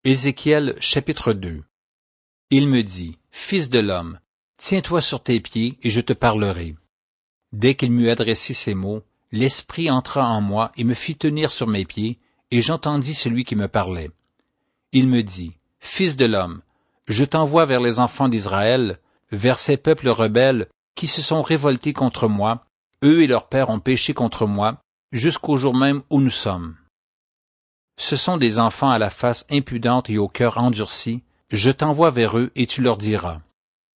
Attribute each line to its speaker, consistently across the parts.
Speaker 1: Ézéchiel chapitre 2. Il me dit, Fils de l'homme, tiens-toi sur tes pieds et je te parlerai. Dès qu'il m'eut adressé ces mots, l'Esprit entra en moi et me fit tenir sur mes pieds, et j'entendis celui qui me parlait. Il me dit, Fils de l'homme, je t'envoie vers les enfants d'Israël, vers ces peuples rebelles qui se sont révoltés contre moi, eux et leurs pères ont péché contre moi, jusqu'au jour même où nous sommes. Ce sont des enfants à la face impudente et au cœur endurci, je t'envoie vers eux et tu leur diras.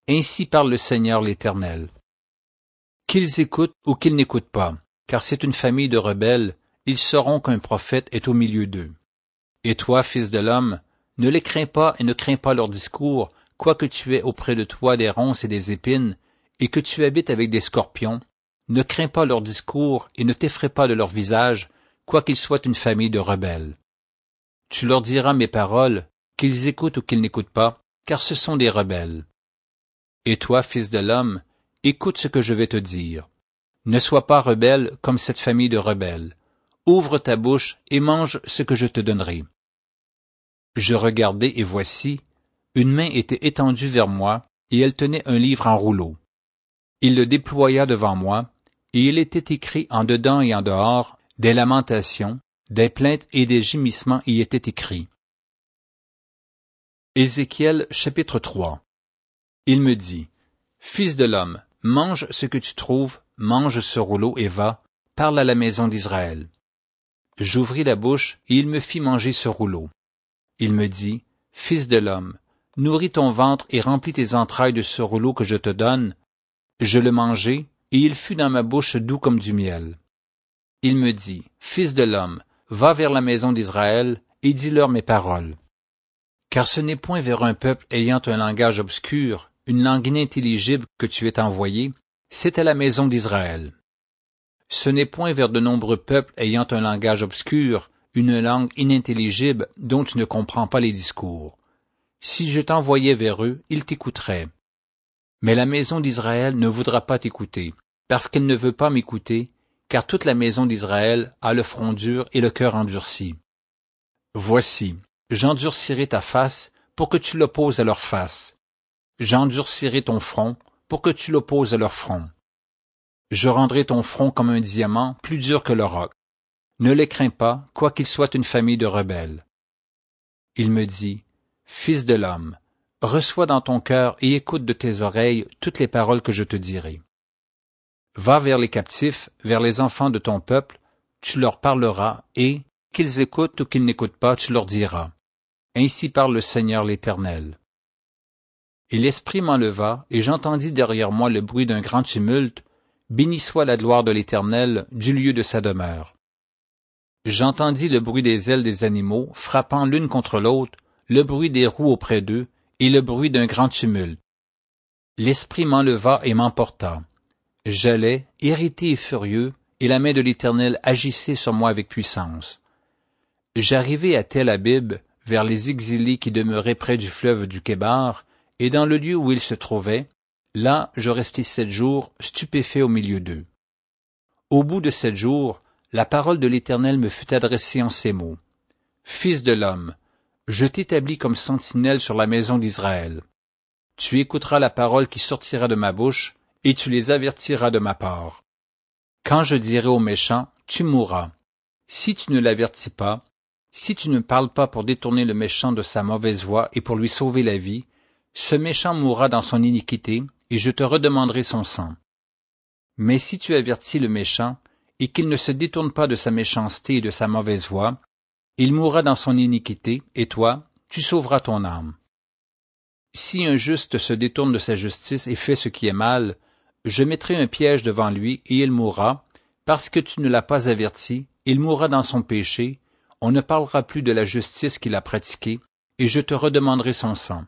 Speaker 1: Ainsi parle le Seigneur l'Éternel. Qu'ils écoutent ou qu'ils n'écoutent pas, car c'est une famille de rebelles, ils sauront qu'un prophète est au milieu d'eux. Et toi, fils de l'homme, ne les crains pas et ne crains pas leur discours, quoique tu aies auprès de toi des ronces et des épines, et que tu habites avec des scorpions, ne crains pas leur discours et ne t'effraie pas de leur visage, quoiqu'ils soient une famille de rebelles. Tu leur diras mes paroles, qu'ils écoutent ou qu'ils n'écoutent pas, car ce sont des rebelles. Et toi, fils de l'homme, écoute ce que je vais te dire. Ne sois pas rebelle comme cette famille de rebelles. Ouvre ta bouche et mange ce que je te donnerai. Je regardai et voici, une main était étendue vers moi, et elle tenait un livre en rouleau. Il le déploya devant moi, et il était écrit en dedans et en dehors, des lamentations, des plaintes et des gémissements y étaient écrits. Ézéchiel chapitre 3. Il me dit, Fils de l'homme, mange ce que tu trouves, mange ce rouleau et va, parle à la maison d'Israël. J'ouvris la bouche et il me fit manger ce rouleau. Il me dit, Fils de l'homme, nourris ton ventre et remplis tes entrailles de ce rouleau que je te donne. Je le mangeai et il fut dans ma bouche doux comme du miel. Il me dit, Fils de l'homme, va vers la maison d'Israël et dis-leur mes paroles. Car ce n'est point vers un peuple ayant un langage obscur, une langue inintelligible que tu es envoyé, c'est à la maison d'Israël. Ce n'est point vers de nombreux peuples ayant un langage obscur, une langue inintelligible dont tu ne comprends pas les discours. Si je t'envoyais vers eux, ils t'écouteraient. Mais la maison d'Israël ne voudra pas t'écouter, parce qu'elle ne veut pas m'écouter, car toute la maison d'Israël a le front dur et le cœur endurci. Voici, j'endurcirai ta face pour que tu l'opposes à leur face. J'endurcirai ton front pour que tu l'opposes à leur front. Je rendrai ton front comme un diamant plus dur que le roc. Ne les crains pas, quoiqu'ils soient une famille de rebelles. Il me dit, Fils de l'homme, reçois dans ton cœur et écoute de tes oreilles toutes les paroles que je te dirai. Va vers les captifs, vers les enfants de ton peuple, tu leur parleras, et, qu'ils écoutent ou qu'ils n'écoutent pas, tu leur diras. Ainsi parle le Seigneur l'Éternel. Et l'Esprit m'enleva, et j'entendis derrière moi le bruit d'un grand tumulte, béni soit la gloire de l'Éternel du lieu de sa demeure. J'entendis le bruit des ailes des animaux frappant l'une contre l'autre, le bruit des roues auprès d'eux, et le bruit d'un grand tumulte. L'Esprit m'enleva et m'emporta. J'allais, irrité et furieux, et la main de l'Éternel agissait sur moi avec puissance. J'arrivai à Tel Abib, vers les exilés qui demeuraient près du fleuve du Kébar, et dans le lieu où ils se trouvaient, là je restai 7 jours, stupéfait au milieu d'eux. Au bout de 7 jours, la parole de l'Éternel me fut adressée en ces mots. Fils de l'homme, je t'établis comme sentinelle sur la maison d'Israël. Tu écouteras la parole qui sortira de ma bouche, et tu les avertiras de ma part. Quand je dirai au méchant, tu mourras. Si tu ne l'avertis pas, si tu ne parles pas pour détourner le méchant de sa mauvaise voie et pour lui sauver la vie, ce méchant mourra dans son iniquité, et je te redemanderai son sang. Mais si tu avertis le méchant, et qu'il ne se détourne pas de sa méchanceté et de sa mauvaise voie, il mourra dans son iniquité, et toi, tu sauveras ton âme. Si un juste se détourne de sa justice et fait ce qui est mal, je mettrai un piège devant lui, et il mourra, parce que tu ne l'as pas averti, il mourra dans son péché, on ne parlera plus de la justice qu'il a pratiquée, et je te redemanderai son sang.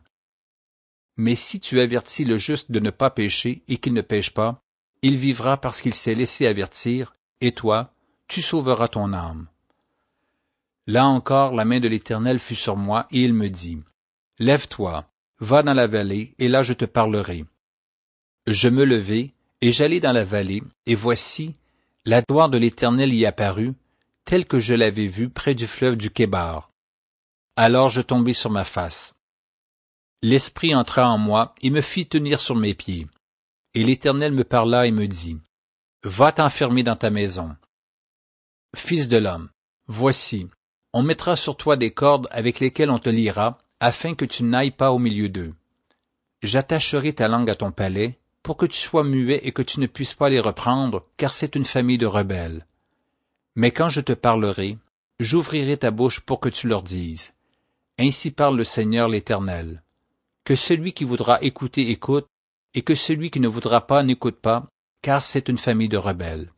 Speaker 1: Mais si tu avertis le juste de ne pas pécher et qu'il ne pêche pas, il vivra parce qu'il s'est laissé avertir, et toi, tu sauveras ton âme. Là encore, la main de l'Éternel fut sur moi, et il me dit, Lève-toi, va dans la vallée, et là je te parlerai. Je me levai, et j'allai dans la vallée, et voici, la gloire de l'Éternel y apparut, telle que je l'avais vue près du fleuve du Kébar. Alors je tombai sur ma face. L'Esprit entra en moi et me fit tenir sur mes pieds. Et l'Éternel me parla et me dit, « Va t'enfermer dans ta maison. Fils de l'homme, voici, on mettra sur toi des cordes avec lesquelles on te liera, afin que tu n'ailles pas au milieu d'eux. J'attacherai ta langue à ton palais, pour que tu sois muet et que tu ne puisses pas les reprendre, car c'est une famille de rebelles. Mais quand je te parlerai, j'ouvrirai ta bouche pour que tu leur dises, « Ainsi parle le Seigneur l'Éternel. Que celui qui voudra écouter écoute, et que celui qui ne voudra pas n'écoute pas, car c'est une famille de rebelles. »